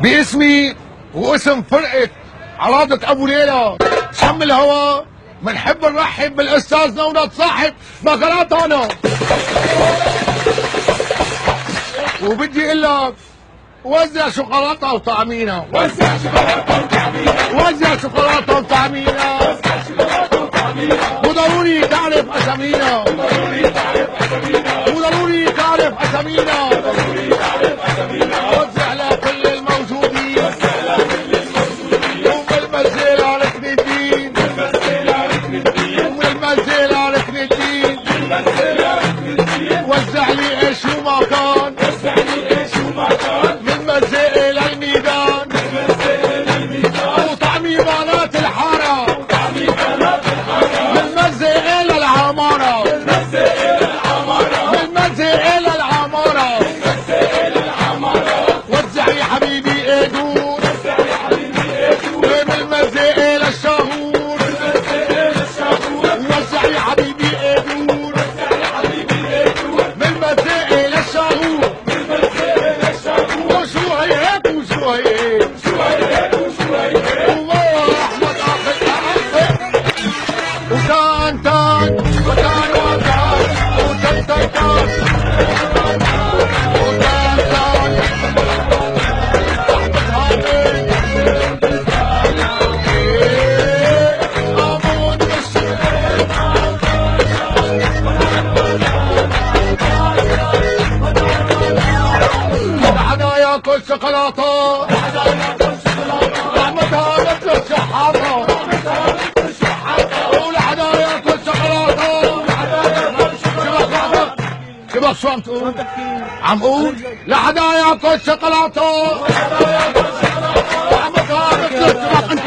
باسمي واسم فرقة عراضة أبو ليلى شم الهوا بنحب نرحب بالأستاذ نونت صاحب مقالاتنا. وبدي أقول لك وزع شوكولاتة وطعمينا، وزع شوكولاتة وطعمينا، وزع شوكولاتة وطعمينا، وضروري تعرف أسامينا، وضروري تعرف أسامينا، وزع لكل الموجودين، ومن المنزل على ركن الدين، ومن المنزل على ركن الدين، وزع لي ايش وما كان، من منزل إلى الميدان، وطعمي بنات الحارة، من منزل إلى العمارة، من منزل إلى العمارة، وزع يا حبيبي ايدون، من المنزل إلى الشهور، وزع يا حبيبي ايدون، من المنزل إلى الشهور. وشو هيك وشو هيك ومرة أحمد أخي وكان تان وكان وكان وكان تان تان وكان تان أحمد هاني أمون لحدا ياكل شوكولاتة، أحمد هاني مثل الشحاتة، ولحدا ياكل شوكولاتة. شبك شو عم تقول؟ عم قول لحدا ياكل شوكولاتة، أحمد هاني مثل الشحاتة.